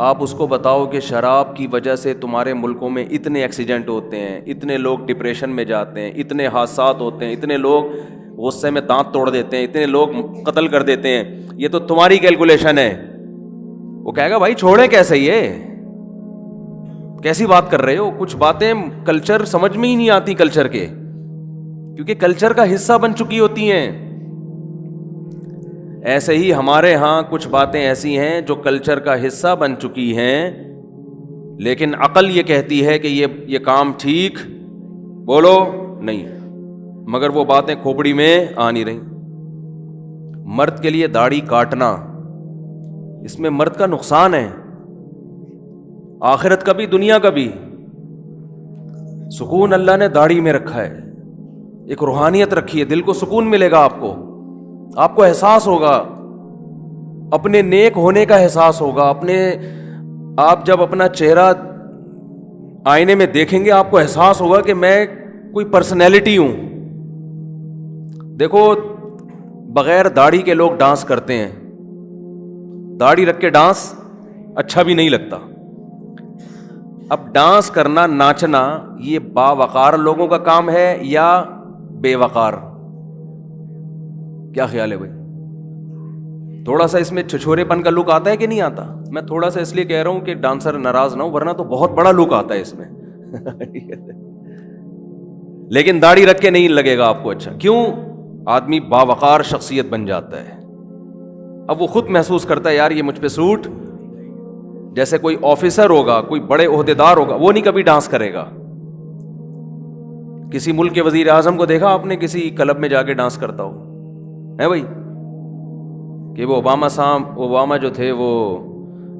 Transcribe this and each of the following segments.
آپ اس کو بتاؤ کہ شراب کی وجہ سے تمہارے ملکوں میں اتنے ایکسیڈنٹ ہوتے ہیں، اتنے لوگ ڈپریشن میں جاتے ہیں، اتنے حادثات ہوتے ہیں، اتنے لوگ غصے میں دانت توڑ دیتے ہیں، اتنے لوگ قتل کر دیتے ہیں، یہ تو تمہاری کیلکولیشن ہے. وہ کہے گا بھائی چھوڑیں کیسے، یہ کیسی بات کر رہے ہو؟ کچھ باتیں کلچر سمجھ میں ہی نہیں آتی کلچر کے، کیونکہ کلچر کا حصہ بن چکی ہوتی ہیں. ایسے ہی ہمارے ہاں کچھ باتیں ایسی ہیں جو کلچر کا حصہ بن چکی ہیں، لیکن عقل یہ کہتی ہے کہ یہ کام ٹھیک بولو نہیں، مگر وہ باتیں کھوپڑی میں آ نہیں رہی. مرد کے لیے داڑھی کاٹنا، اس میں مرد کا نقصان ہے، آخرت کا بھی دنیا کا بھی. سکون اللہ نے داڑھی میں رکھا ہے، ایک روحانیت رکھی ہے، دل کو سکون ملے گا، آپ کو احساس ہوگا، اپنے نیک ہونے کا احساس ہوگا. آپ جب اپنا چہرہ آئینے میں دیکھیں گے آپ کو احساس ہوگا کہ میں کوئی پرسنالٹی ہوں. دیکھو بغیر داڑھی کے لوگ ڈانس کرتے ہیں، داڑھی رکھ کے ڈانس اچھا بھی نہیں لگتا. اب ڈانس کرنا، ناچنا، یہ باوقار لوگوں کا کام ہے یا بے وقار؟ کیا خیال ہے بھائی؟ تھوڑا سا اس میں چھچورے پن کا لک آتا ہے کہ نہیں آتا؟ میں تھوڑا سا اس لیے کہہ رہا ہوں کہ ڈانسر ناراض نہ ہو، ورنہ تو بہت بڑا لک آتا ہے اس میں. لیکن داڑھی رکھ کے نہیں لگے گا آپ کو اچھا. کیوں؟ آدمی باوقار شخصیت بن جاتا ہے. اب وہ خود محسوس کرتا ہے یار یہ مجھ پہ سوٹ. جیسے کوئی آفیسر ہوگا، کوئی بڑے عہدیدار ہوگا، وہ نہیں کبھی ڈانس کرے گا. کسی ملک کے وزیر اعظم کو دیکھا آپ نے کسی کلب میں جا کے ڈانس کرتا ہو ہے بھائی؟ کہ وہ اوباما جو تھے وہ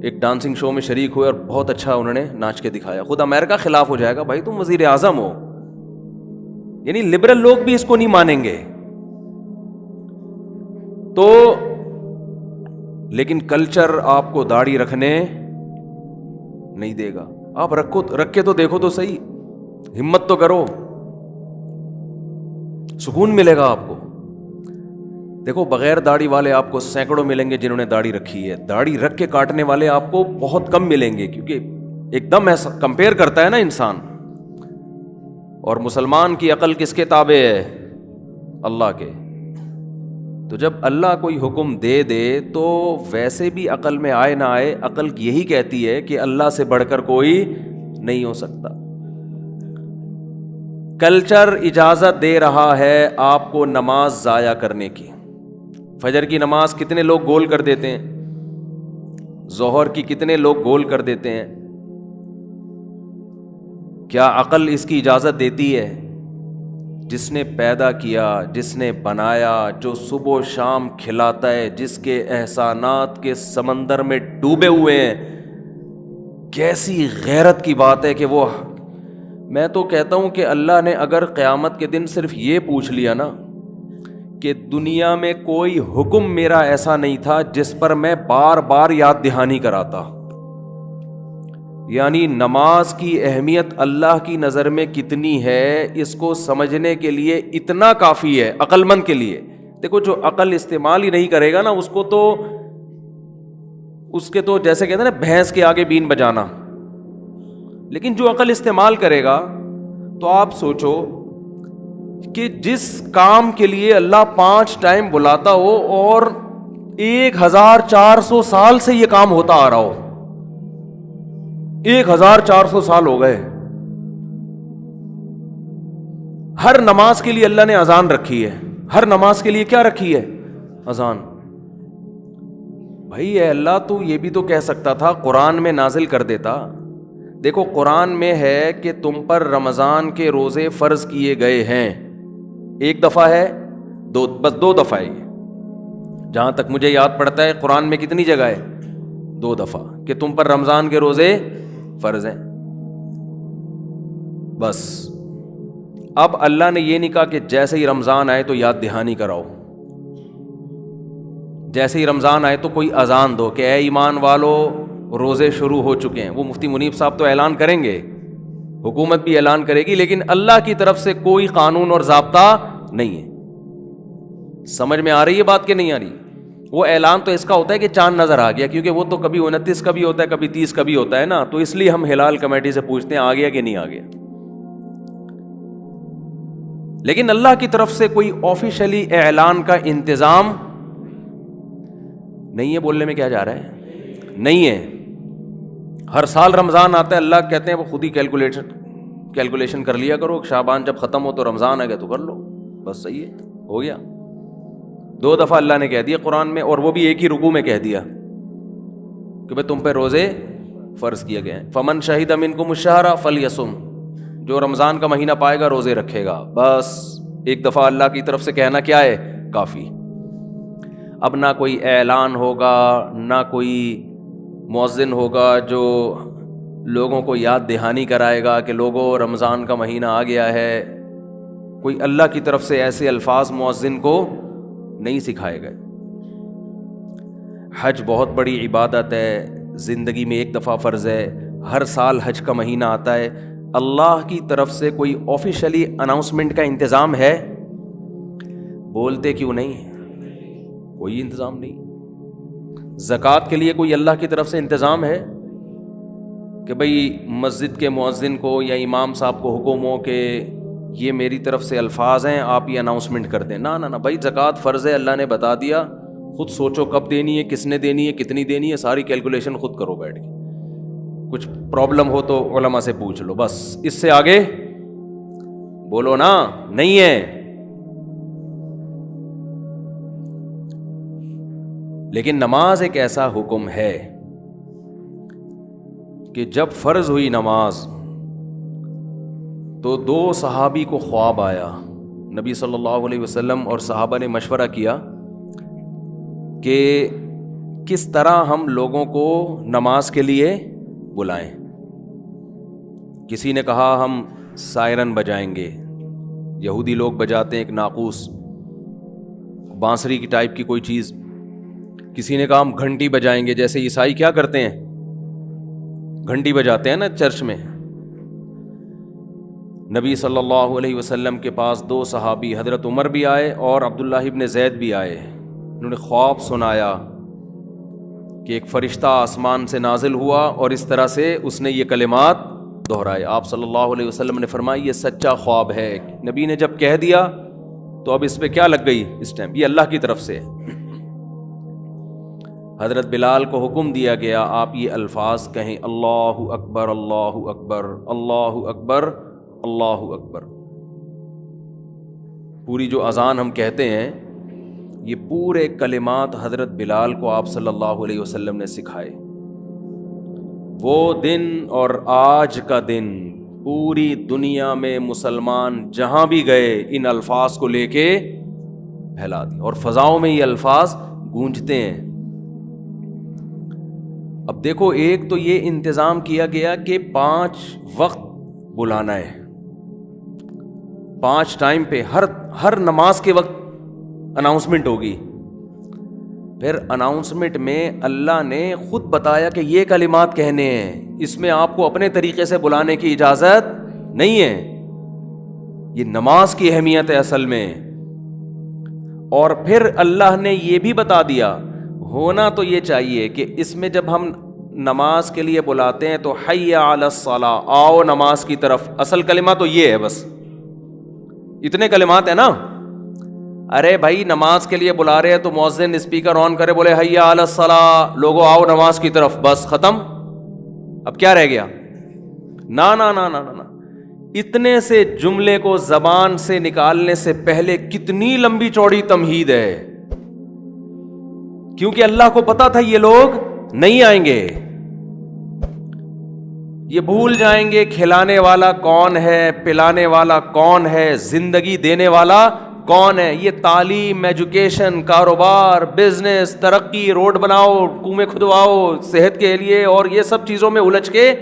ایک ڈانسنگ شو میں شریک ہوئے اور بہت اچھا انہوں نے ناچ کے دکھایا. خود امریکہ خلاف ہو جائے گا، بھائی تم وزیر اعظم ہو. یعنی لبرل لوگ بھی اس کو نہیں مانیں گے. تو لیکن کلچر آپ کو داڑھی رکھنے نہیں دے گا. آپ رکھ کے تو دیکھو تو صحیح، ہمت تو کرو، سکون ملے گا آپ کو. دیکھو بغیر داڑھی والے آپ کو سینکڑوں ملیں گے جنہوں نے داڑھی رکھی ہے، داڑھی رکھ کے کاٹنے والے آپ کو بہت کم ملیں گے، کیونکہ ایک دم ایسا کمپیئر کرتا ہے نا انسان. اور مسلمان کی عقل کس کے تابع ہے؟ اللہ کے. تو جب اللہ کوئی حکم دے تو ویسے بھی عقل میں آئے نہ آئے، عقل یہی کہتی ہے کہ اللہ سے بڑھ کر کوئی نہیں ہو سکتا. کلچر اجازت دے رہا ہے آپ کو نماز ضائع کرنے کی. فجر کی نماز کتنے لوگ گول کر دیتے ہیں، ظہر کی کتنے لوگ گول کر دیتے ہیں. کیا عقل اس کی اجازت دیتی ہے؟ جس نے پیدا کیا، جس نے بنایا، جو صبح و شام کھلاتا ہے، جس کے احسانات کے سمندر میں ڈوبے ہوئے ہیں، کیسی غیرت کی بات ہے کہ وہ، میں تو کہتا ہوں کہ اللہ نے اگر قیامت کے دن صرف یہ پوچھ لیا نا کہ دنیا میں کوئی حکم میرا ایسا نہیں تھا جس پر میں بار بار یاد دہانی کراتا. یعنی نماز کی اہمیت اللہ کی نظر میں کتنی ہے، اس کو سمجھنے کے لیے اتنا کافی ہے عقل مند کے لیے. دیکھو جو عقل استعمال ہی نہیں کرے گا نا، اس کے تو جیسے کہتے ہیں نا بھینس کے آگے بین بجانا. لیکن جو عقل استعمال کرے گا تو آپ سوچو کہ جس کام کے لیے اللہ 5 ٹائم بلاتا ہو اور 1400 سال سے یہ کام ہوتا آ رہا ہو، 1400 سال ہو گئے. ہر نماز کے لیے اللہ نے اذان رکھی ہے، ہر نماز کے لیے کیا رکھی ہے؟ اذان. بھائی اے اللہ تو یہ بھی تو کہہ سکتا تھا قرآن میں نازل کر دیتا. دیکھو قرآن میں ہے کہ تم پر رمضان کے روزے فرض کیے گئے ہیں. 1 دفعہ ہے، بس 2 دفعہ ہے. یہ جہاں تک مجھے یاد پڑتا ہے قرآن میں کتنی جگہ ہے؟ 2 دفعہ کہ تم پر رمضان کے روزے فرض ہیں. بس اب اللہ نے یہ نہیں کہا کہ جیسے ہی رمضان آئے تو یاد دہانی کراؤ، جیسے ہی رمضان آئے تو کوئی اذان دو کہ اے ایمان والو روزے شروع ہو چکے ہیں. وہ مفتی منیب صاحب تو اعلان کریں گے، حکومت بھی اعلان کرے گی، لیکن اللہ کی طرف سے کوئی قانون اور ضابطہ نہیں ہے. سمجھ میں آ رہی ہے بات کہ نہیں آ رہی؟ وہ اعلان تو اس کا ہوتا ہے کہ چاند نظر آ گیا، کیونکہ وہ تو کبھی 29 کا بھی ہوتا ہے، کبھی 30 کا بھی ہوتا ہے نا، تو اس لیے ہم ہلال کمیٹی سے پوچھتے ہیں آ گیا کہ نہیں آ گیا۔ لیکن اللہ کی طرف سے کوئی آفیشلی اعلان کا انتظام نہیں ہے۔ بولنے میں کیا جا رہا ہے؟ نہیں ہے۔ ہر سال رمضان آتا ہے، اللہ کہتے ہیں وہ خود ہی کیلکولیشن کر لیا کرو، شعبان جب ختم ہو تو رمضان آ گیا تو کر لو، بس صحیح ہے، ہو گیا۔ 2 دفعہ اللہ نے کہہ دیا قرآن میں، اور وہ بھی ایک ہی رکوع میں کہہ دیا کہ بھئی تم پہ روزے فرض کیے گئے ہیں۔ فمن شہد منکم الشہر فلیصم، جو رمضان کا مہینہ پائے گا روزے رکھے گا، بس ایک دفعہ اللہ کی طرف سے کہنا کیا ہے؟ کافی۔ اب نہ کوئی اعلان ہوگا، نہ کوئی مؤذن ہوگا جو لوگوں کو یاد دہانی کرائے گا کہ لوگوں رمضان کا مہینہ آ گیا ہے۔ کوئی اللہ کی طرف سے ایسے الفاظ مؤذن کو نہیں سکھائے گئے۔ حج بہت بڑی عبادت ہے، زندگی میں ایک دفعہ فرض ہے، ہر سال حج کا مہینہ آتا ہے۔ اللہ کی طرف سے کوئی آفیشلی اناؤنسمنٹ کا انتظام ہے؟ بولتے کیوں نہیں ہے؟ کوئی انتظام نہیں۔ زکوٰۃ کے لیے کوئی اللہ کی طرف سے انتظام ہے کہ بھئی مسجد کے مؤذن کو یا امام صاحب کو حکم ہو کہ یہ میری طرف سے الفاظ ہیں، آپ یہ اناؤنسمنٹ کر دیں؟ نہ نہ نہ بھائی، زکوٰۃ فرض ہے، اللہ نے بتا دیا، خود سوچو کب دینی ہے، کس نے دینی ہے، کتنی دینی ہے، ساری کیلکولیشن خود کرو بیٹھ کے۔ کچھ پرابلم ہو تو علماء سے پوچھ لو، بس اس سے آگے بولو نا، نہیں ہے۔ لیکن نماز ایک ایسا حکم ہے کہ جب فرض ہوئی نماز تو 2 صحابی کو خواب آیا، نبی صلی اللہ علیہ وسلم اور صحابہ نے مشورہ کیا کہ کس طرح ہم لوگوں کو نماز کے لیے بلائیں۔ کسی نے کہا ہم سائرن بجائیں گے، یہودی لوگ بجاتے ہیں ایک ناقوس بانسری کی ٹائپ کی کوئی چیز۔ کسی نے کہا ہم گھنٹی بجائیں گے، جیسے عیسائی کیا کرتے ہیں، گھنٹی بجاتے ہیں نا چرچ میں۔ نبی صلی اللہ علیہ وسلم کے پاس 2 صحابی حضرت عمر بھی آئے اور عبداللہ ابن زید بھی آئے۔ انہوں نے خواب سنایا کہ ایک فرشتہ آسمان سے نازل ہوا اور اس طرح سے اس نے یہ کلمات دہرائے۔ آپ صلی اللہ علیہ وسلم نے فرمایا یہ سچا خواب ہے۔ نبی نے جب کہہ دیا تو اب اس پہ کیا لگ گئی اس ٹائم، یہ اللہ کی طرف سے۔ حضرت بلال کو حکم دیا گیا آپ یہ الفاظ کہیں، اللہ اکبر اللہ اکبر اللہ اکبر اللہ اکبر۔ پوری جو اذان ہم کہتے ہیں یہ پورے کلمات حضرت بلال کو آپ صلی اللہ علیہ وسلم نے سکھائے۔ وہ دن اور آج کا دن پوری دنیا میں مسلمان جہاں بھی گئے ان الفاظ کو لے کے پھیلا دی، اور فضاؤں میں یہ الفاظ گونجتے ہیں۔ اب دیکھو، ایک تو یہ انتظام کیا گیا کہ 5 وقت بلانا ہے، 5 ٹائم پہ، ہر نماز کے وقت اناؤنسمنٹ ہوگی۔ پھر اناؤنسمنٹ میں اللہ نے خود بتایا کہ یہ کلمات کہنے ہیں، اس میں آپ کو اپنے طریقے سے بلانے کی اجازت نہیں ہے۔ یہ نماز کی اہمیت ہے اصل میں۔ اور پھر اللہ نے یہ بھی بتا دیا، ہونا تو یہ چاہیے کہ اس میں جب ہم نماز کے لیے بلاتے ہیں تو حی علی الصلاۃ، آؤ نماز کی طرف، اصل کلمہ تو یہ ہے، بس اتنے کلمات ہیں نا۔ ارے بھائی نماز کے لیے بلا رہے ہیں تو مؤذن اسپیکر آن کرے، بولے حی علی الصلاۃ، لوگوں آؤ نماز کی طرف، بس ختم۔ اب کیا رہ گیا؟ نا نا نا نا نا، اتنے سے جملے کو زبان سے نکالنے سے پہلے کتنی لمبی چوڑی تمہید ہے، کیونکہ اللہ کو پتا تھا یہ لوگ نہیں آئیں گے، یہ بھول جائیں گے کھلانے والا کون ہے، پلانے والا کون ہے، زندگی دینے والا کون ہے۔ یہ تعلیم، ایجوکیشن، کاروبار، بزنس، ترقی، روڈ بناؤ، کنویں کھدواؤ صحت کے لیے، اور یہ سب چیزوں میں الجھ کے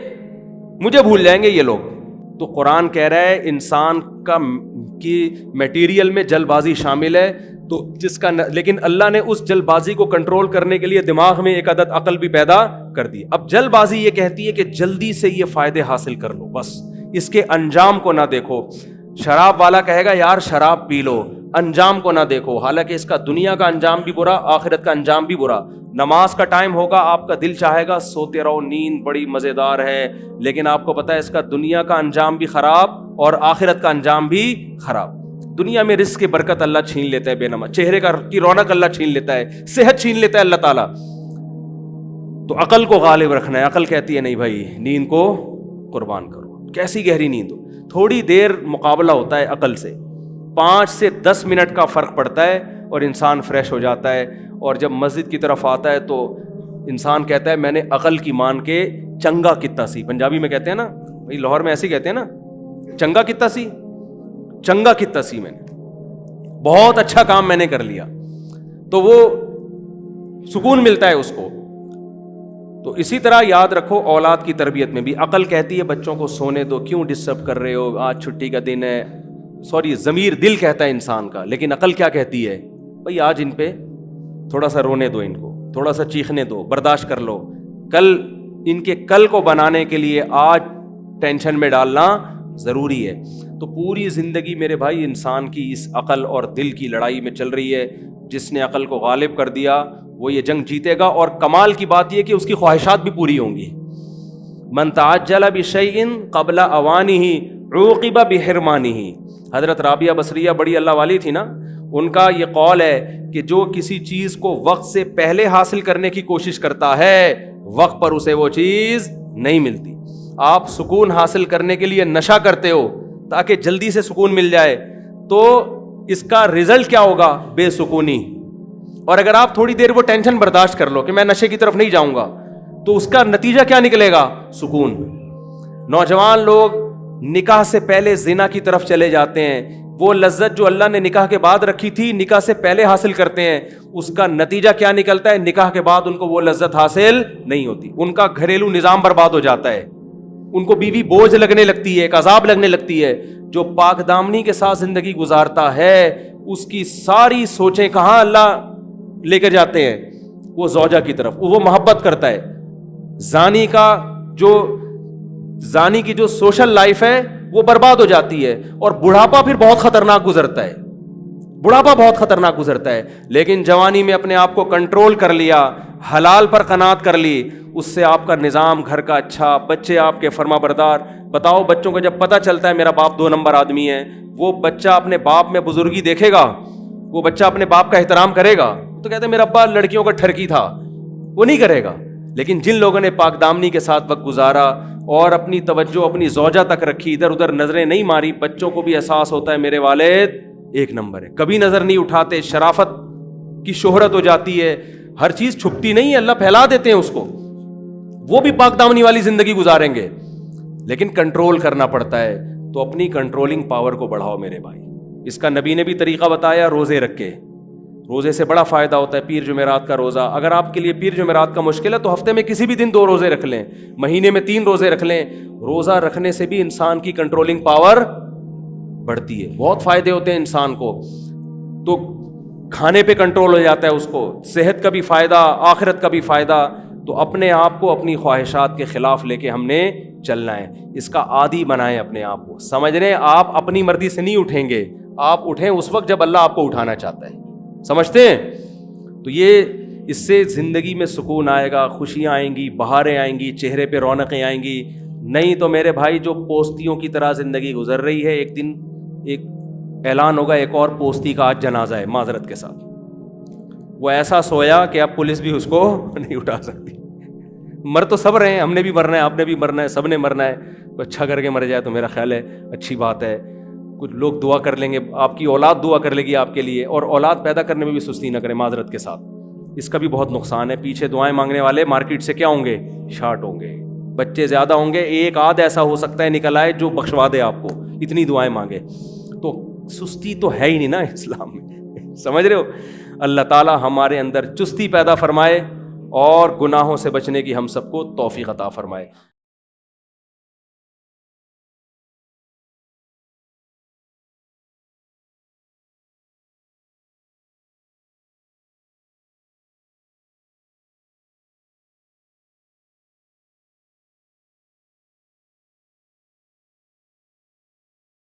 مجھے بھول جائیں گے یہ لوگ۔ تو قرآن کہہ رہا ہے انسان کی میٹیریل میں جلد بازی شامل ہے، تو جس کا لیکن اللہ نے اس جلد بازی کو کنٹرول کرنے کے لیے دماغ میں ایک عدد عقل بھی پیدا کر دی۔ اب جلد بازی یہ کہتی ہے کہ جلدی سے یہ فائدے حاصل کر لو، بس اس کے انجام کو نہ دیکھو۔ شراب والا کہے گا یار شراب پی لو، انجام کو نہ دیکھو، حالانکہ اس کا دنیا کا انجام بھی برا، آخرت کا انجام بھی برا. نماز کا ٹائم ہوگا، آپ کا دل چاہے گا سوتے رہو، نیند بڑی مزیدار ہے، لیکن آپ کو پتا ہے اس کا دنیا کا انجام بھی خراب اور آخرت کا انجام بھی خراب. دنیا میں رزق کی برکت اللہ چھین لیتا ہے بے نماز، چہرے کی رونق اللہ چھین لیتا ہے، صحت چھین لیتا ہے اللہ تعالیٰ. تو عقل کو غالب رکھنا ہے. عقل کہتی ہے نہیں بھائی، نیند کو قربان کرو. کیسی گہری نیند ہو، تھوڑی دیر مقابلہ ہوتا ہے عقل سے، 5 سے 10 منٹ کا فرق پڑتا ہے اور انسان فریش ہو جاتا ہے. اور جب مسجد کی طرف آتا ہے تو انسان کہتا ہے میں نے عقل کی مان کے چنگا کتا سی. پنجابی میں کہتے ہیں نا بھائی، لاہور میں ایسے کہتے ہیں نا، چنگا کتا سی، چنگا کتا سی، میں نے بہت اچھا کام میں نے کر لیا. تو وہ سکون ملتا ہے اس کو. تو اسی طرح یاد رکھو اولاد کی تربیت میں بھی عقل کہتی ہے بچوں کو سونے دو، کیوں ڈسٹرب کر رہے ہو، آج چھٹی کا دن ہے. ضمیر دل کہتا ہے انسان کا، لیکن عقل کیا کہتی ہے؟ بھائی آج ان پہ تھوڑا سا رونے دو، ان کو تھوڑا سا چیخنے دو، برداشت کر لو. کل ان کے کل کو بنانے کے لیے آج ٹینشن میں ڈالنا ضروری ہے. تو پوری زندگی میرے بھائی انسان کی اس عقل اور دل کی لڑائی میں چل رہی ہے. جس نے عقل کو غالب کر دیا وہ یہ جنگ جیتے گا. اور کمال کی بات یہ کہ اس کی خواہشات بھی پوری ہوں گی. من تعجل بشیء قبل اوانہ عوقب بحرمانہ. حضرت رابعہ بصریہ بڑی اللہ والی تھی نا، ان کا یہ قول ہے کہ جو کسی چیز کو وقت سے پہلے حاصل کرنے کی کوشش کرتا ہے وقت پر اسے وہ چیز نہیں ملتی. آپ سکون حاصل کرنے کے لیے نشہ کرتے ہو تاکہ جلدی سے سکون مل جائے، تو اس کا رزلٹ کیا ہوگا؟ بے سکونی. اور اگر آپ تھوڑی دیر وہ ٹینشن برداشت کر لو کہ میں نشے کی طرف نہیں جاؤں گا، تو اس کا نتیجہ کیا نکلے گا؟ سکون. نوجوان لوگ نکاح سے پہلے زنا کی طرف چلے جاتے ہیں، وہ لذت جو اللہ نے نکاح کے بعد رکھی تھی نکاح سے پہلے حاصل کرتے ہیں، اس کا نتیجہ کیا نکلتا ہے؟ نکاح کے بعد ان کو وہ لذت حاصل نہیں ہوتی، ان کا گھریلو نظام برباد ہو جاتا ہے، ان کو بیوی بوجھ لگنے لگتی ہے، ایک عذاب لگنے لگتی ہے. جو پاک دامنی کے ساتھ زندگی گزارتا ہے اس کی ساری سوچیں کہاں اللہ لے کر جاتے ہیں؟ وہ زوجہ کی طرف، وہ محبت کرتا ہے. زانی کی جو سوشل لائف ہے وہ برباد ہو جاتی ہے. اور بڑھاپا پھر بہت خطرناک گزرتا ہے، بڑھاپا بہت خطرناک گزرتا ہے. لیکن جوانی میں اپنے آپ کو کنٹرول کر لیا، حلال پر قناعت کر لی، اس سے آپ کا نظام گھر کا اچھا، بچے آپ کے فرما بردار. بتاؤ بچوں کو جب پتہ چلتا ہے میرا باپ 2 نمبر آدمی ہے، وہ بچہ اپنے باپ میں بزرگی دیکھے گا، وہ بچہ اپنے باپ کا احترام کرے گا. تو کہتے ہیں میرا ابا لڑکیوں کا ٹھرکی تھا، وہ نہیں کرے گا. لیکن جن لوگوں نے پاک دامنی کے ساتھ وقت گزارا اور اپنی توجہ اپنی زوجہ تک رکھی، ادھر ادھر نظریں نہیں ماری، بچوں کو بھی احساس ہوتا ہے میرے والد 1 نمبر ہے، کبھی نظر نہیں اٹھاتے، شرافت کی شہرت ہو جاتی ہے، ہر چیز چھپتی نہیں ہے، اللہ پھیلا دیتے ہیں اس کو. وہ بھی پاک دامنی والی زندگی گزاریں گے، لیکن کنٹرول کرنا پڑتا ہے. تو اپنی کنٹرولنگ پاور کو بڑھاؤ میرے بھائی. اس کا نبی نے بھی طریقہ بتایا، روزے رکھ کے. روزے سے بڑا فائدہ ہوتا ہے. پیر جمعرات کا روزہ، اگر آپ کے لیے پیر جمعرات کا مشکل ہے تو ہفتے میں کسی بھی دن 2 روزے رکھ لیں، مہینے میں 3 روزے رکھ لیں. روزہ رکھنے سے بھی انسان کی کنٹرولنگ پاور بڑھتی ہے، بہت فائدے ہوتے ہیں انسان کو. تو کھانے پہ کنٹرول ہو جاتا ہے اس کو، صحت کا بھی فائدہ، آخرت کا بھی فائدہ. تو اپنے آپ کو اپنی خواہشات کے خلاف لے کے ہم نے چلنا ہے. اس کا عادی بنائیں اپنے آپ کو. سمجھ رہے ہیں؟ آپ اپنی مرضی سے نہیں اٹھیں گے، آپ اٹھیں اس وقت جب اللہ آپ کو اٹھانا چاہتا ہے. سمجھتے ہیں؟ تو یہ اس سے زندگی میں سکون آئے گا، خوشیاں آئیں گی، بہاریں آئیں گی، چہرے پہ رونقیں آئیں گی. نہیں تو میرے بھائی جو پوستیوں کی طرح زندگی گزر رہی ہے، ایک دن ایک اعلان ہوگا ایک اور پوستی کا آج جنازہ ہے، معذرت کے ساتھ. وہ ایسا سویا کہ اب پولیس بھی اس کو نہیں اٹھا سکتی. مر تو سب رہے ہیں، ہم نے بھی مرنا ہے، آپ نے بھی مرنا ہے، سب نے مرنا ہے. اچھا کر کے مر جائے تو میرا خیال ہے اچھی بات ہے. کچھ لوگ دعا کر لیں گے، آپ کی اولاد دعا کر لے گی آپ کے لیے. اور اولاد پیدا کرنے میں بھی سستی نہ کریں معذرت کے ساتھ، اس کا بھی بہت نقصان ہے. پیچھے دعائیں مانگنے والے مارکیٹ سے کیا ہوں گے؟ شارٹ ہوں گے. بچے زیادہ ہوں گے، ایک آدھ ایسا ہو سکتا ہے نکل آئے جو بخشوا دے آپ کو، اتنی دعائیں مانگے. تو سستی تو ہے ہی نہیں نا اسلام میں. سمجھ رہے ہو؟ اللہ تعالیٰ ہمارے اندر چستی پیدا فرمائے اور گناہوں سے بچنے کی ہم سب کو توفیق عطا فرمائے.